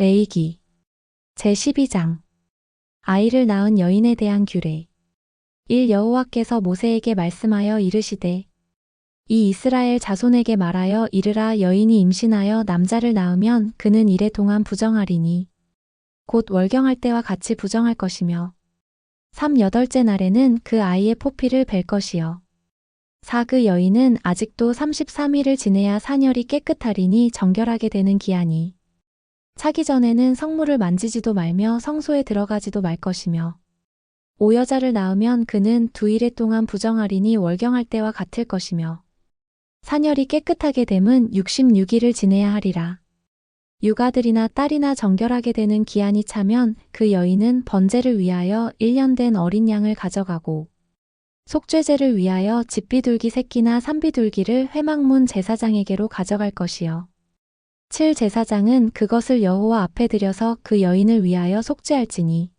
레위기 제12장 아이를 낳은 여인에 대한 규례. 1. 여호와께서 모세에게 말씀하여 이르시되 이 이스라엘 자손에게 말하여 이르라. 여인이 임신하여 남자를 낳으면 그는 이래 동안 부정하리니 곧 월경할 때와 같이 부정할 것이며 3. 여덟째 날에는 그 아이의 포피를 벨 것이요 4. 그 여인은 아직도 33일을 지내야 산열이 깨끗하리니 정결하게 되는 기한이 차기 전에는 성물을 만지지도 말며 성소에 들어가지도 말 것이며 5. 여자를 낳으면 그는 2일 동안 부정하리니 월경할 때와 같을 것이며 산열이 깨끗하게 됨은 66일을 지내야 하리라. 6. 아들이나 딸이나 정결하게 되는 기한이 차면 그 여인은 번제를 위하여 1년 된 어린 양을 가져가고 속죄제를 위하여 집비둘기 새끼나 산비둘기를 회막문 제사장에게로 가져갈 것이요 7. 제사장은 그것을 여호와 앞에 들여서 그 여인을 위하여 속죄할지니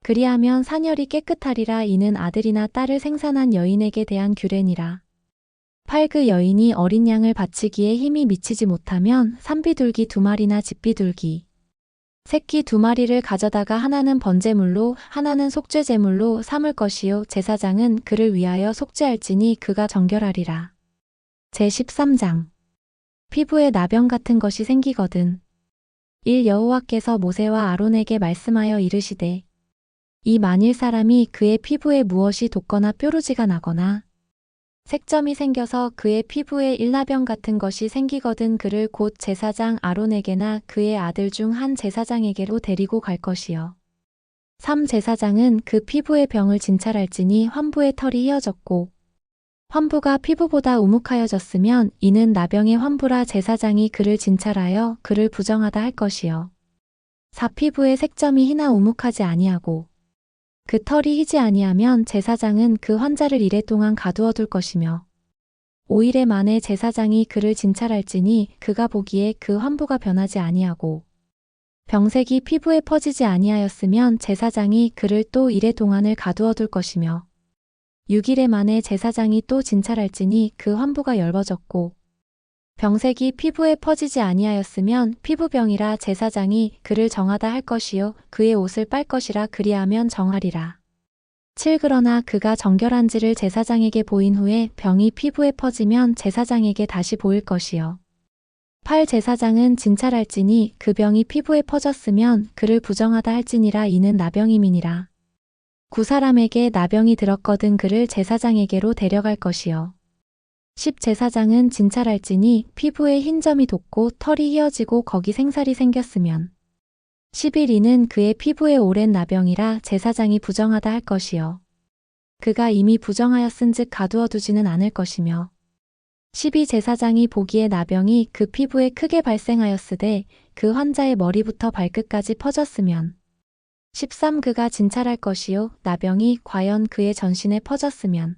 그리하면 산열이 깨끗하리라. 이는 아들이나 딸을 생산한 여인에게 대한 규례니라. 8. 그 여인이 어린 양을 바치기에 힘이 미치지 못하면 산비둘기 2마리나 집비둘기 새끼 2마리를 가져다가 하나는 번제물로 하나는 속죄제물로 삼을 것이요 제사장은 그를 위하여 속죄할지니 그가 정결하리라. 제13장 피부에 나병 같은 것이 생기거든. 1. 여호와께서 모세와 아론에게 말씀하여 이르시되 이 만일 사람이 그의 피부에 무엇이 돋거나 뾰루지가 나거나 색점이 생겨서 그의 피부에 일나병 같은 것이 생기거든 그를 곧 제사장 아론에게나 그의 아들 중 한 제사장에게로 데리고 갈 것이요 3. 제사장은 그 피부의 병을 진찰할지니 환부의 털이 휘어졌고 환부가 피부보다 우묵하여졌으면 이는 나병의 환부라. 제사장이 그를 진찰하여 그를 부정하다 할 것이요 4. 피부의 색점이 희나 우묵하지 아니하고 그 털이 희지 아니하면 제사장은 그 환자를 이래 동안 가두어 둘 것이며 5일 만에 제사장이 그를 진찰할지니 그가 보기에 그 환부가 변하지 아니하고 병색이 피부에 퍼지지 아니하였으면 제사장이 그를 또 이래 동안을 가두어 둘 것이며 6일 만에 제사장이 또 진찰할지니 그 환부가 엷어졌고 병색이 피부에 퍼지지 아니하였으면 피부병이라. 제사장이 그를 정하다 할 것이요 그의 옷을 빨 것이라. 그리하면 정하리라. 7. 그러나 그가 정결한지를 제사장에게 보인 후에 병이 피부에 퍼지면 제사장에게 다시 보일 것이요 8. 제사장은 진찰할지니 그 병이 피부에 퍼졌으면 그를 부정하다 할지니라. 이는 나병임이니라. 9. 사람에게 나병이 들었거든 그를 제사장에게로 데려갈 것이요 10. 제사장은 진찰할지니 피부에 흰 점이 돋고 털이 휘어지고 거기 생살이 생겼으면 11. 이는 그의 피부에 오랜 나병이라. 제사장이 부정하다 할 것이요 그가 이미 부정하였은즉 가두어 두지는 않을 것이며 12. 제사장이 보기에 나병이 그 피부에 크게 발생하였으되 그 환자의 머리부터 발끝까지 퍼졌으면 13. 그가 진찰할 것이요 나병이 과연 그의 전신에 퍼졌으면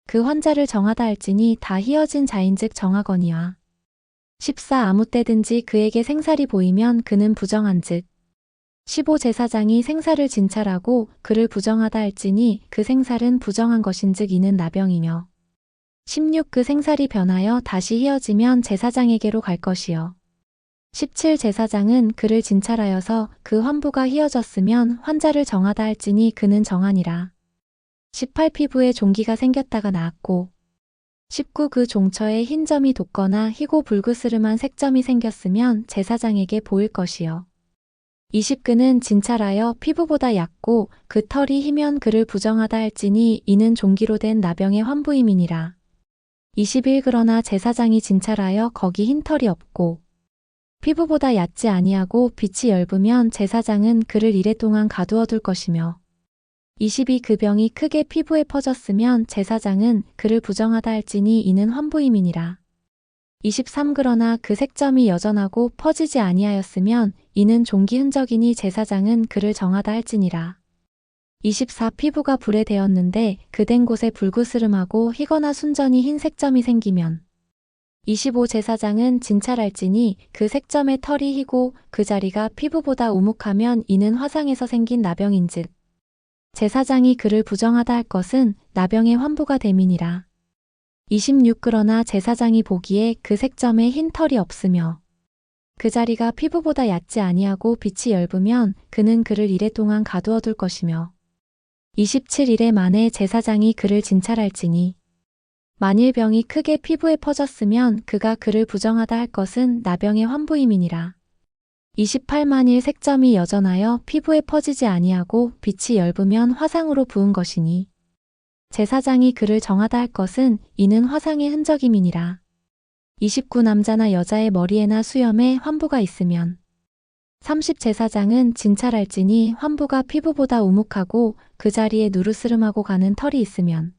그 환자를 정하다 할지니 다 휘어진 자인즉 정하거니와 14. 아무 때든지 그에게 생살이 보이면 그는 부정한즉 15. 제사장이 생살을 진찰하고 그를 부정하다 할지니 그 생살은 부정한 것인즉 이는 나병이며 16. 그 생살이 변하여 다시 휘어지면 제사장에게로 갈 것이요 17. 제사장은 그를 진찰하여서 그 환부가 휘어졌으면 환자를 정하다 할지니 그는 정하니라. 18. 피부에 종기가 생겼다가 나았고 19. 그 종처에 흰 점이 돋거나 희고 불그스름한 색점이 생겼으면 제사장에게 보일 것이요 20. 그는 진찰하여 피부보다 얕고 그 털이 희면 그를 부정하다 할지니 이는 종기로 된 나병의 환부임이니라. 21. 그러나 제사장이 진찰하여 거기 흰 털이 없고 피부보다 얕지 아니하고 빛이 엷으면 제사장은 그를 이래 동안 가두어 둘 것이며 22. 그 병이 크게 피부에 퍼졌으면 제사장은 그를 부정하다 할지니 이는 환부임이니라. 23. 그러나 그 색점이 여전하고 퍼지지 아니하였으면 이는 종기 흔적이니 제사장은 그를 정하다 할지니라. 24. 피부가 불에 대었는데 그 된 곳에 불그스름하고 희거나 순전히 흰 색점이 생기면 25. 제사장은 진찰할지니 그 색점의 털이 희고 그 자리가 피부보다 우묵하면 이는 화상에서 생긴 나병인즉 제사장이 그를 부정하다 할 것은 나병의 환부가 됨이니라. 26. 그러나 제사장이 보기에 그 색점에 흰 털이 없으며 그 자리가 피부보다 얕지 아니하고 빛이 엷으면 그는 그를 이래 동안 가두어 둘 것이며 27일에 만에 제사장이 그를 진찰할지니 만일 병이 크게 피부에 퍼졌으면 그가 그를 부정하다 할 것은 나병의 환부임이니라. 28만일 색점이 여전하여 피부에 퍼지지 아니하고 빛이 엷으면 화상으로 부은 것이니 제사장이 그를 정하다 할 것은 이는 화상의 흔적임이니라. 29 남자나 여자의 머리에나 수염에 환부가 있으면 30 제사장은 진찰할지니 환부가 피부보다 우묵하고 그 자리에 누르스름하고 가는 털이 있으면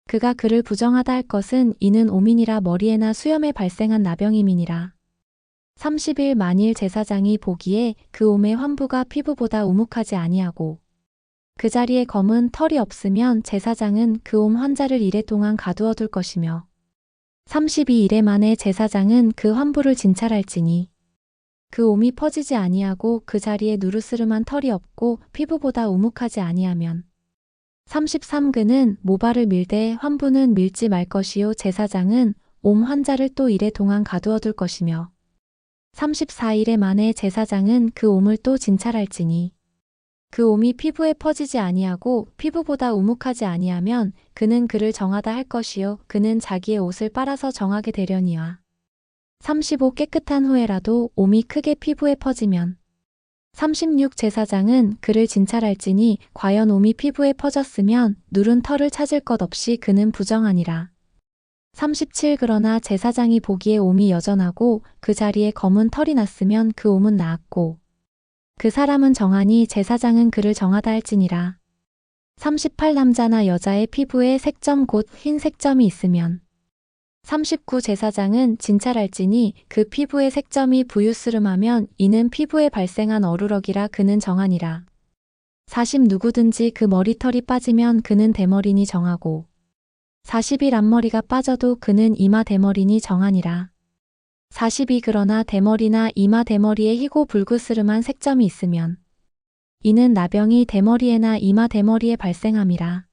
그가 그를 부정하다 할 것은 이는 오민이라 머리에나 수염에 발생한 나병임이니라. 30일 만일 제사장이 보기에 그 옴의 환부가 피부보다 우묵하지 아니하고 그 자리에 검은 털이 없으면 제사장은 그 옴 환자를 이래 동안 가두어 둘 것이며 32일에 만에 제사장은 그 환부를 진찰할지니 그 옴이 퍼지지 아니하고 그 자리에 누르스름한 털이 없고 피부보다 우묵하지 아니하면 33그는 모발을 밀되 환부는 밀지 말 것이요 제사장은 옴 환자를 또 이래 동안 가두어 둘 것이며 34일에 만에 제사장은 그 옴을 또 진찰할지니 그 옴이 피부에 퍼지지 아니하고 피부보다 우묵하지 아니하면 그는 그를 정하다 할 것이요 그는 자기의 옷을 빨아서 정하게 되려니와 35 깨끗한 후에라도 옴이 크게 피부에 퍼지면 36 제사장은 그를 진찰할지니 과연 옴이 피부에 퍼졌으면 누른 털을 찾을 것 없이 그는 부정하니라. 37 그러나 제사장이 보기에 옴이 여전하고 그 자리에 검은 털이 났으면 그 옴은 나았고 그 사람은 정하니 제사장은 그를 정하다 할지니라. 38 남자나 여자의 피부에 색점 곧 흰 색점이 있으면 39 제사장은 진찰할지니 그 피부의 색점이 부유스름하면 이는 피부에 발생한 어루럭이라 그는 정하니라. 40 누구든지 그 머리털이 빠지면 그는 대머리니 정하고 40일 앞머리가 빠져도 그는 이마 대머리니 정하니라. 42 그러나 대머리나 이마 대머리에 희고 불그스름한 색점이 있으면 이는 나병이 대머리에나 이마 대머리에 발생함이라.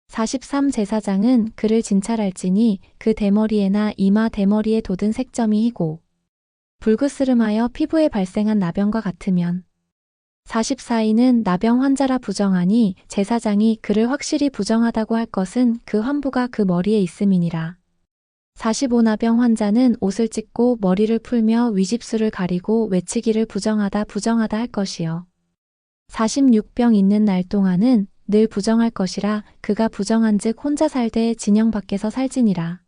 43 제사장은 그를 진찰할지니 그 대머리에나 이마 대머리에 돋은 색점이 희고 불그스름하여 피부에 발생한 나병과 같으면 44인은 나병 환자라 부정하니 제사장이 그를 확실히 부정하다고 할 것은 그 환부가 그 머리에 있음이니라. 45 나병 환자는 옷을 찢고 머리를 풀며 위집술을 가리고 외치기를 부정하다 할 것이요. 46병 있는 날 동안은 늘 부정할 것이라 그가 부정한즉 혼자 살되 진영 밖에서 살지니라.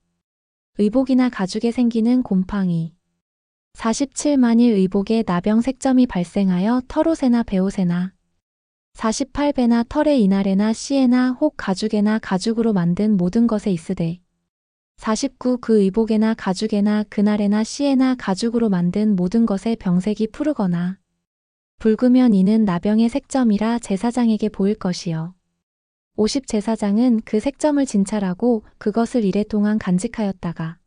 의복이나 가죽에 생기는 곰팡이 47만일 의복에 나병 색점이 발생하여 털옷에나 베옷에나 48배나 털의 이날에나 씨에나 혹 가죽에나 가죽으로 만든 모든 것에 있으되 49 그 의복에나 가죽에나 그날에나 씨에나 가죽으로 만든 모든 것에 병색이 푸르거나 붉으면 이는 나병의 색점이라 제사장에게 보일 것이요. 50 제사장은 그 색점을 진찰하고 그것을 이래 동안 간직하였다가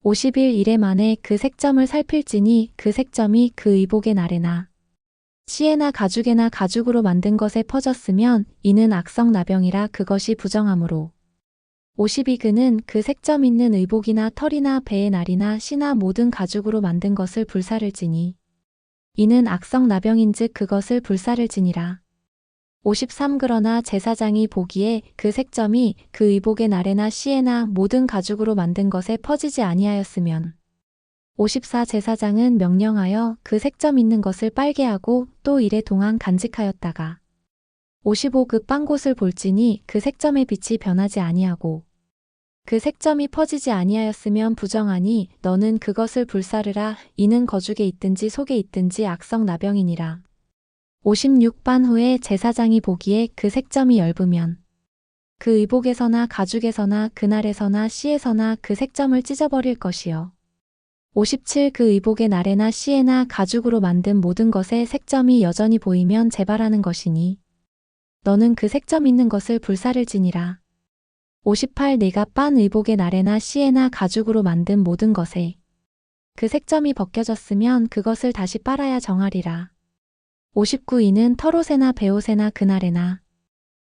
50일 이래 만에 그 색점을 살필지니 그 색점이 그 의복의 날에나 씨에나 가죽에나 가죽으로 만든 것에 퍼졌으면 이는 악성 나병이라 그것이 부정하므로 52그는 그 색점 있는 의복이나 털이나 배의 날이나 씨나 모든 가죽으로 만든 것을 불사를지니 이는 악성 나병인즉 그것을 불사를지니라. 53 그러나 제사장이 보기에 그 색점이 그 의복의 날에나 씨에나 모든 가죽으로 만든 것에 퍼지지 아니하였으면 54 제사장은 명령하여 그 색점 있는 것을 빨게 하고 또 이래 동안 간직하였다가 55 그 빵곳을 볼지니 그 색점의 빛이 변하지 아니하고 그 색점이 퍼지지 아니하였으면 부정하니 너는 그것을 불사르라. 이는 거죽에 있든지 속에 있든지 악성 나병이니라. 56반 후에 제사장이 보기에 그 색점이 엷으면 그 의복에서나 가죽에서나 그날에서나 씨에서나 그 색점을 찢어버릴 것이요. 57 그 의복의 날에나 씨에나 가죽으로 만든 모든 것에 색점이 여전히 보이면 재발하는 것이니 너는 그 색점 있는 것을 불사를지니라. 58 내가 빤 의복의 날에나 씨에나 가죽으로 만든 모든 것에 그 색점이 벗겨졌으면 그것을 다시 빨아야 정하리라. 59 이는 털옷에나 베옷에나 그날에나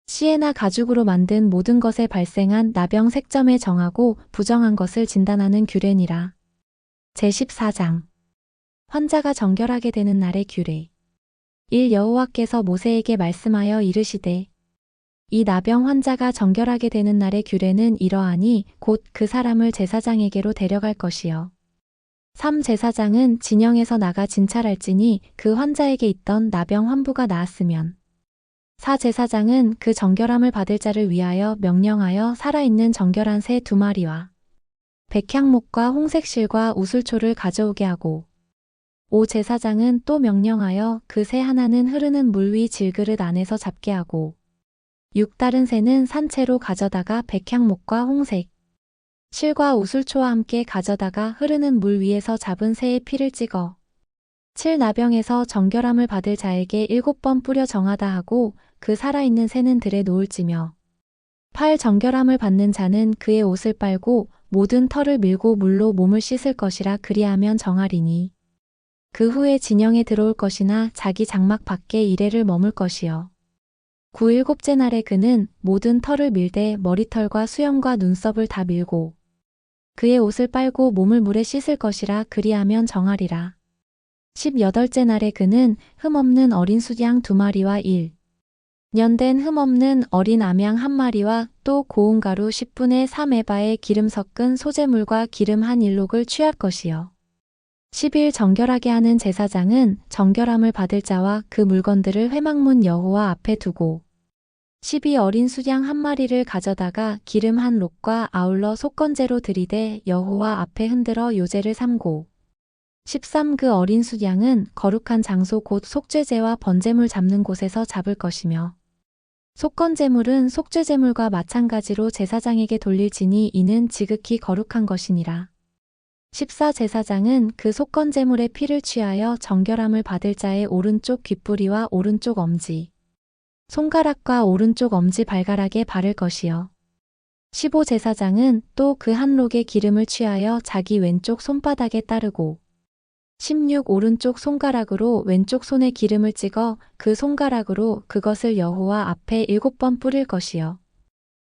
씨에나 가죽으로 만든 모든 것에 발생한 나병 색점에 정하고 부정한 것을 진단하는 규례니라. 제14장 환자가 정결하게 되는 날의 규례. 1. 여호와께서 모세에게 말씀하여 이르시되 이 나병 환자가 정결하게 되는 날의 규례는 이러하니 곧 그 사람을 제사장에게로 데려갈 것이요. 3. 제사장은 진영에서 나가 진찰할지니 그 환자에게 있던 나병 환부가 나았으면 4. 제사장은 그 정결함을 받을 자를 위하여 명령하여 살아있는 정결한 새 2마리와 백향목과 홍색실과 우슬초를 가져오게 하고 5. 제사장은 또 명령하여 그 새 하나는 흐르는 물 위 질그릇 안에서 잡게 하고 6. 다른 새는 산채로 가져다가 백향목과 홍색 실과 우슬초와 함께 가져다가 흐르는 물 위에서 잡은 새의 피를 찍어 7. 나병에서 정결함을 받을 자에게 7번 뿌려 정하다 하고 그 살아있는 새는 들에 놓을지며 8. 정결함을 받는 자는 그의 옷을 빨고 모든 털을 밀고 물로 몸을 씻을 것이라 그리하면 정하리니 그 후에 진영에 들어올 것이나 자기 장막 밖에 이레를 머물 것이요. 9. 일곱째 날에 그는 모든 털을 밀되 머리털과 수염과 눈썹을 다 밀고 그의 옷을 빨고 몸을 물에 씻을 것이라 그리하면 정하리라. 10. 여덟째 날에 그는 흠없는 어린 수양 2마리와 1년 된 흠없는 어린 암양 1마리와 또 고운 가루 10분의 3에바에 기름 섞은 소재물과 기름 한 일록을 취할 것이요. 10일 정결하게 하는 제사장은 정결함을 받을 자와 그 물건들을 회막문 여호와 앞에 두고 12. 어린 수양 1마리를 가져다가 기름 한 록과 아울러 속건제로 들이대 여호와 앞에 흔들어 요제를 삼고 13. 그 어린 수양은 거룩한 장소 곧 속죄제와 번제물 잡는 곳에서 잡을 것이며 속건제물은 속죄제물과 마찬가지로 제사장에게 돌릴지니 이는 지극히 거룩한 것이니라. 14. 제사장은 그 속건제물의 피를 취하여 정결함을 받을 자의 오른쪽 귓부리와 오른쪽 엄지 손가락과 오른쪽 엄지 발가락에 바를 것이요. 15. 제사장은 또 그 한 록의 기름을 취하여 자기 왼쪽 손바닥에 따르고 16. 오른쪽 손가락으로 왼쪽 손에 기름을 찍어 그 손가락으로 그것을 여호와 앞에 7번 뿌릴 것이요.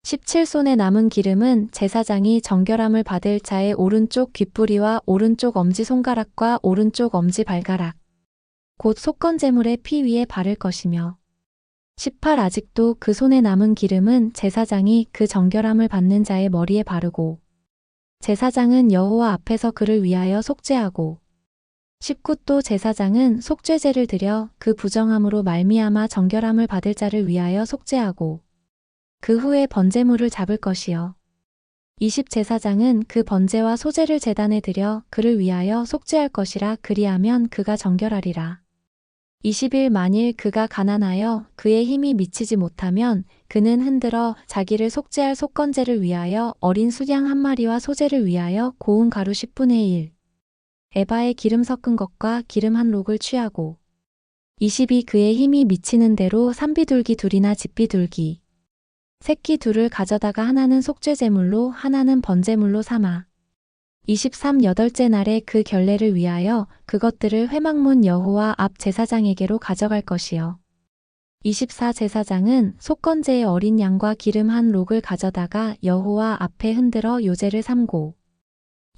17. 손에 남은 기름은 제사장이 정결함을 받을 자의 오른쪽 귓부리와 오른쪽 엄지손가락과 오른쪽 엄지 발가락 곧 속건제물의 피 위에 바를 것이며 18. 아직도 그 손에 남은 기름은 제사장이 그 정결함을 받는 자의 머리에 바르고 제사장은 여호와 앞에서 그를 위하여 속죄하고 19. 또 제사장은 속죄제를 드려 그 부정함으로 말미암아 정결함을 받을 자를 위하여 속죄하고 그 후에 번제물을 잡을 것이요. 20. 제사장은 그 번제와 소제를 제단에 드려 그를 위하여 속죄할 것이라 그리하면 그가 정결하리라. 21. 만일 그가 가난하여 그의 힘이 미치지 못하면 그는 흔들어 자기를 속죄할 속건제를 위하여 어린 수양 1마리와 소제를 위하여 고운 가루 10분의 1 에바에 기름 섞은 것과 기름 한 록을 취하고 22. 그의 힘이 미치는 대로 산비둘기 2이나 집비둘기 새끼 2를 가져다가 하나는 속죄제물로 하나는 번제물로 삼아 23. 여덟째 날에 그 결례를 위하여 그것들을 회막문 여호와 앞 제사장에게로 가져갈 것이요. 24. 제사장은 속건제의 어린 양과 기름 한 록을 가져다가 여호와 앞에 흔들어 요제를 삼고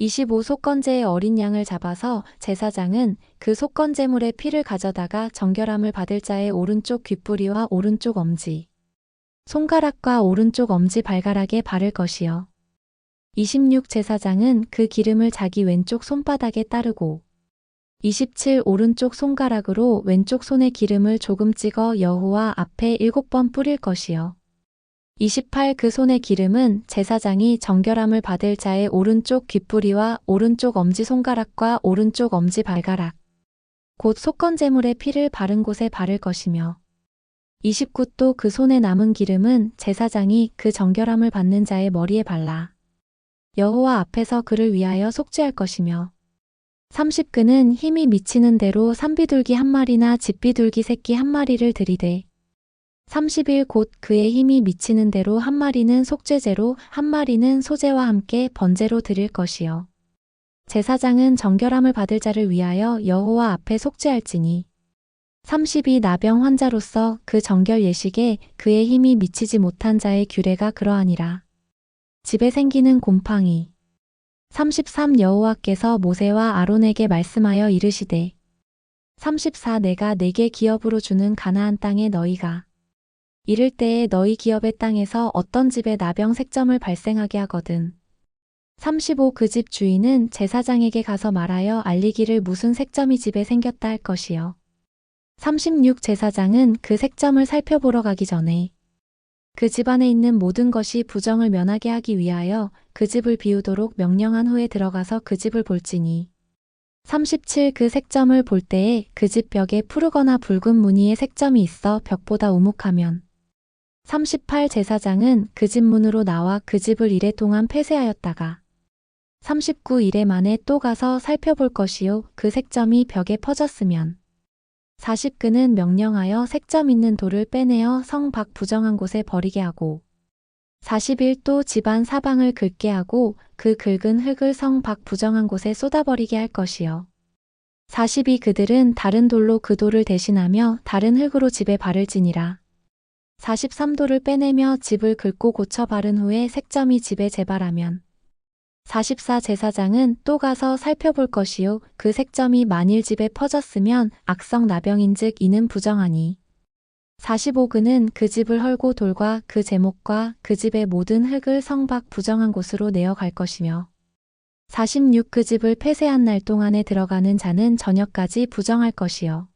25. 속건제의 어린 양을 잡아서 제사장은 그 속건제물의 피를 가져다가 정결함을 받을 자의 오른쪽 귓부리와 오른쪽 엄지 손가락과 오른쪽 엄지 발가락에 바를 것이요. 26. 제사장은 그 기름을 자기 왼쪽 손바닥에 따르고 27. 오른쪽 손가락으로 왼쪽 손에 기름을 조금 찍어 여호와 앞에 7번 뿌릴 것이요. 28. 그 손의 기름은 제사장이 정결함을 받을 자의 오른쪽 귓부리와 오른쪽 엄지손가락과 오른쪽 엄지 발가락 곧 속건제물의 피를 바른 곳에 바를 것이며 29. 또 그 손에 남은 기름은 제사장이 그 정결함을 받는 자의 머리에 발라 여호와 앞에서 그를 위하여 속죄할 것이며 30. 그는 힘이 미치는 대로 산비둘기 1마리나 집비둘기 새끼 1마리를 들이되 30일 곧 그의 힘이 미치는 대로 1마리는 속죄제로 1마리는 소제와 함께 번제로 드릴 것이요. 제사장은 정결함을 받을 자를 위하여 여호와 앞에 속죄할지니 32. 나병 환자로서 그 정결 예식에 그의 힘이 미치지 못한 자의 규례가 그러하니라. 집에 생기는 곰팡이 33 여호와께서 모세와 아론에게 말씀하여 이르시되 34 내가 내게 기업으로 주는 가나안 땅에 너희가 이를 때에 너희 기업의 땅에서 어떤 집에 나병 색점을 발생하게 하거든. 35 그 집 주인은 제사장에게 가서 말하여 알리기를 무슨 색점이 집에 생겼다 할 것이요. 36 제사장은 그 색점을 살펴보러 가기 전에 그 집 안에 있는 모든 것이 부정을 면하게 하기 위하여 그 집을 비우도록 명령한 후에 들어가서 그 집을 볼지니 37 그 색점을 볼 때에 그 집 벽에 푸르거나 붉은 무늬의 색점이 있어 벽보다 우묵하면 38 제사장은 그 집 문으로 나와 그 집을 이래 동안 폐쇄하였다가 39 이래 만에 또 가서 살펴볼 것이요 그 색점이 벽에 퍼졌으면 40 그는 명령하여 색점 있는 돌을 빼내어 성 밖 부정한 곳에 버리게 하고 41 또 집안 사방을 긁게 하고 그 긁은 흙을 성 밖 부정한 곳에 쏟아버리게 할 것이요. 42 그들은 다른 돌로 그 돌을 대신하며 다른 흙으로 집에 바를지니라. 43 돌을 빼내며 집을 긁고 고쳐 바른 후에 색점이 집에 재발하면 44 제사장은 또 가서 살펴볼 것이요 그 색점이 만일 집에 퍼졌으면 악성 나병인즉 이는 부정하니 45 그는 그 집을 헐고 돌과 그 제목과 그 집의 모든 흙을 성 밖 부정한 곳으로 내어갈 것이며 46 그 집을 폐쇄한 날 동안에 들어가는 자는 저녁까지 부정할 것이요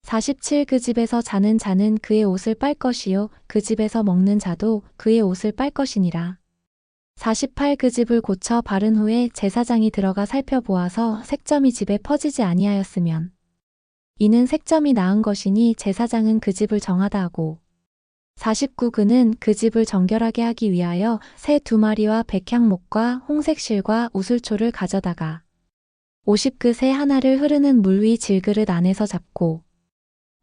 47 그 집에서 자는 자는 그의 옷을 빨 것이요 그 집에서 먹는 자도 그의 옷을 빨 것이니라. 48 그 집을 고쳐 바른 후에 제사장이 들어가 살펴보아서 색점이 집에 퍼지지 아니하였으면 이는 색점이 나은 것이니 제사장은 그 집을 정하다 하고 49 그는 그 집을 정결하게 하기 위하여 새 2마리와 백향목과 홍색 실과 우슬초를 가져다가 50 그 새 하나를 흐르는 물 위 질그릇 안에서 잡고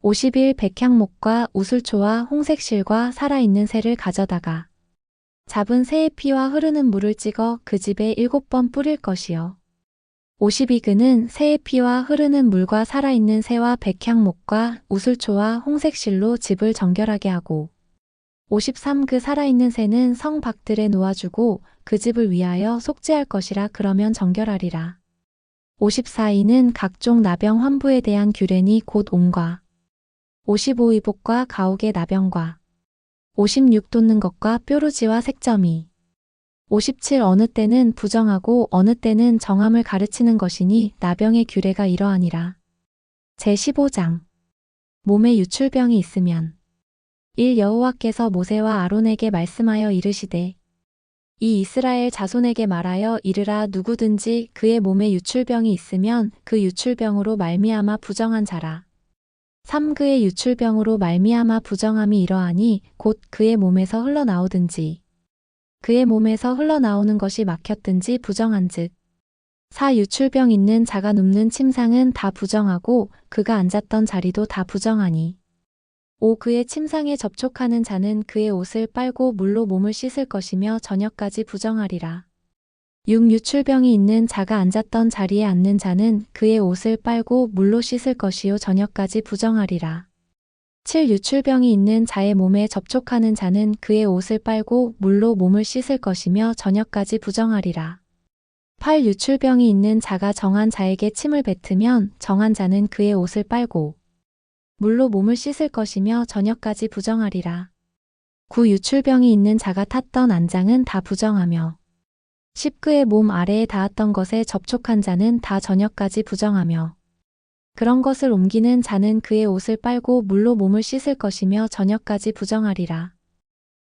51 백향목과 우슬초와 홍색 실과 살아있는 새를 가져다가 잡은 새의 피와 흐르는 물을 찍어 그 집에 7번 뿌릴 것이요. 52 그는 새의 피와 흐르는 물과 살아있는 새와 백향목과 우슬초와 홍색실로 집을 정결하게 하고 53 그 살아있는 새는 성 밖들에 놓아주고 그 집을 위하여 속죄할 것이라 그러면 정결하리라. 54 이는 각종 나병 환부에 대한 규례니 곧 옹과 55 이복과 가옥의 나병과 56 돋는 것과 뾰루지와 색점이 57 어느 때는 부정하고 어느 때는 정함을 가르치는 것이니 나병의 규례가 이러하니라. 제15장 몸에 유출병이 있으면 1 여호와께서 모세와 아론에게 말씀하여 이르시되 이 이스라엘 자손에게 말하여 이르라 누구든지 그의 몸에 유출병이 있으면 그 유출병으로 말미암아 부정한 자라. 3 그의 유출병으로 말미암아 부정함이 이러하니 곧 그의 몸에서 흘러나오든지 그의 몸에서 흘러나오는 것이 막혔든지 부정한즉 4 유출병 있는 자가 눕는 침상은 다 부정하고 그가 앉았던 자리도 다 부정하니 5 그의 침상에 접촉하는 자는 그의 옷을 빨고 물로 몸을 씻을 것이며 저녁까지 부정하리라. 6 유출병이 있는 자가 앉았던 자리에 앉는 자는 그의 옷을 빨고 물로 씻을 것이요 저녁까지 부정하리라. 7 유출병이 있는 자의 몸에 접촉하는 자는 그의 옷을 빨고 물로 몸을 씻을 것이며 저녁까지 부정하리라. 8 유출병이 있는 자가 정한 자에게 침을 뱉으면 정한 자는 그의 옷을 빨고 물로 몸을 씻을 것이며 저녁까지 부정하리라. 9 유출병이 있는 자가 탔던 안장은 다 부정하며 10 그의 몸 아래에 닿았던 것에 접촉한 자는 다 저녁까지 부정하며 그런 것을 옮기는 자는 그의 옷을 빨고 물로 몸을 씻을 것이며 저녁까지 부정하리라.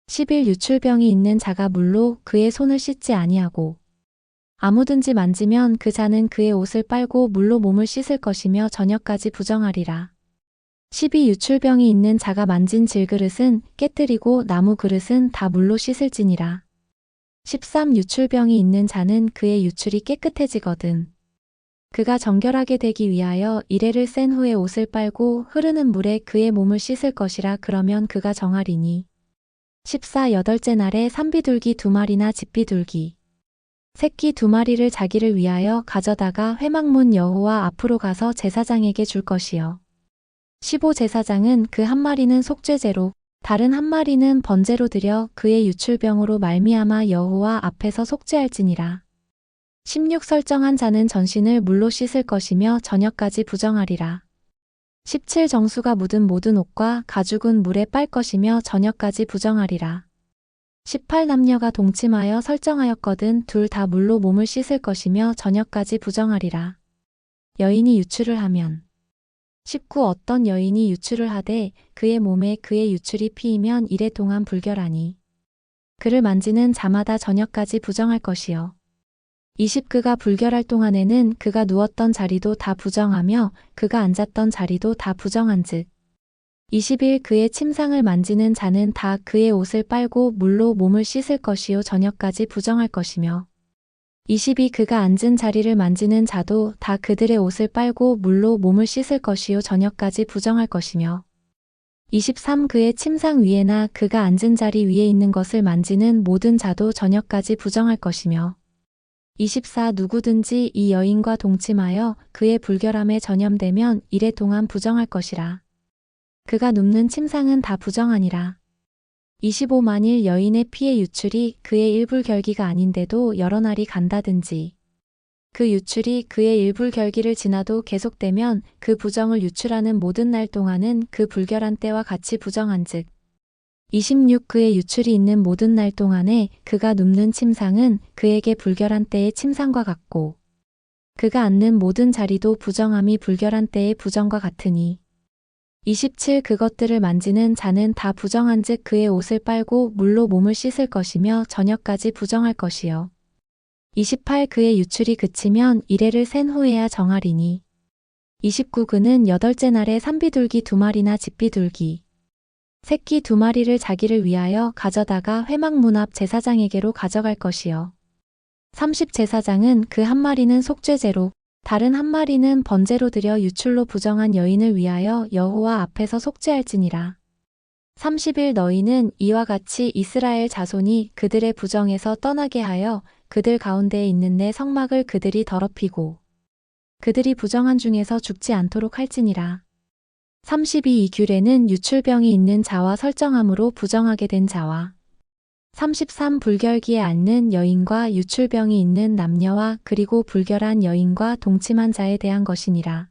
11 유출병이 있는 자가 물로 그의 손을 씻지 아니하고 아무든지 만지면 그 자는 그의 옷을 빨고 물로 몸을 씻을 것이며 저녁까지 부정하리라. 12 유출병이 있는 자가 만진 질그릇은 깨뜨리고 나무 그릇은 다 물로 씻을지니라. 13 유출병이 있는 자는 그의 유출이 깨끗해지거든. 그가 정결하게 되기 위하여 이레를 센 후에 옷을 빨고 흐르는 물에 그의 몸을 씻을 것이라 그러면 그가 정하리니. 14 여덟째 날에 산비둘기 2마리나 집비둘기 새끼 2마리를 자기를 위하여 가져다가 회막문 여호와 앞으로 가서 제사장에게 줄 것이요. 15 제사장은 그 1마리는 속죄제로 다른 1마리는 번제로 드려 그의 유출병으로 말미암아 여호와 앞에서 속죄할지니라. 16 설정한 자는 전신을 물로 씻을 것이며 저녁까지 부정하리라. 17 정수가 묻은 모든 옷과 가죽은 물에 빨 것이며 저녁까지 부정하리라. 18 남녀가 동침하여 설정하였거든 둘 다 물로 몸을 씻을 것이며 저녁까지 부정하리라. 여인이 유출을 하면 19 어떤 여인이 유출을 하되 그의 몸에 그의 유출이 피이면 이래 동안 불결하니 그를 만지는 자마다 저녁까지 부정할 것이요. 20 그가 불결할 동안에는 그가 누웠던 자리도 다 부정하며 그가 앉았던 자리도 다 부정한즉 21 그의 침상을 만지는 자는 다 그의 옷을 빨고 물로 몸을 씻을 것이요 저녁까지 부정할 것이며 22 그가 앉은 자리를 만지는 자도 다 그들의 옷을 빨고 물로 몸을 씻을 것이요 저녁까지 부정할 것이며 23 그의 침상 위에나 그가 앉은 자리 위에 있는 것을 만지는 모든 자도 저녁까지 부정할 것이며 24 누구든지 이 여인과 동침하여 그의 불결함에 전염되면 이래 동안 부정할 것이라. 그가 눕는 침상은 다 부정하니라. 25 만일 여인의 피의 유출이 그의 일불결기가 아닌데도 여러 날이 간다든지 그 유출이 그의 일불결기를 지나도 계속되면 그 부정을 유출하는 모든 날 동안은 그 불결한 때와 같이 부정한즉 26 그의 유출이 있는 모든 날 동안에 그가 눕는 침상은 그에게 불결한 때의 침상과 같고 그가 앉는 모든 자리도 부정함이 불결한 때의 부정과 같으니 27 그것들을 만지는 자는 다 부정한즉 그의 옷을 빨고 물로 몸을 씻을 것이며 저녁까지 부정할 것이요. 28 그의 유출이 그치면 이래를 센 후에야 정하리니 29 그는 여덟째 날에 산비둘기 2마리나 집비둘기 새끼 2마리를 자기를 위하여 가져다가 회막문 앞 제사장에게로 가져갈 것이요. 30 제사장은 그 한 마리는 속죄제로 다른 한 마리는 번제로 드려 유출로 부정한 여인을 위하여 여호와 앞에서 속죄할지니라. 30일 너희는 이와 같이 이스라엘 자손이 그들의 부정에서 떠나게 하여 그들 가운데에 있는 내 성막을 그들이 더럽히고 그들이 부정한 중에서 죽지 않도록 할지니라. 32 이 규례는 유출병이 있는 자와 설정함으로 부정하게 된 자와 33 불결기에 앉는 여인과 유출병이 있는 남녀와 그리고 불결한 여인과 동침한 자에 대한 것이니라.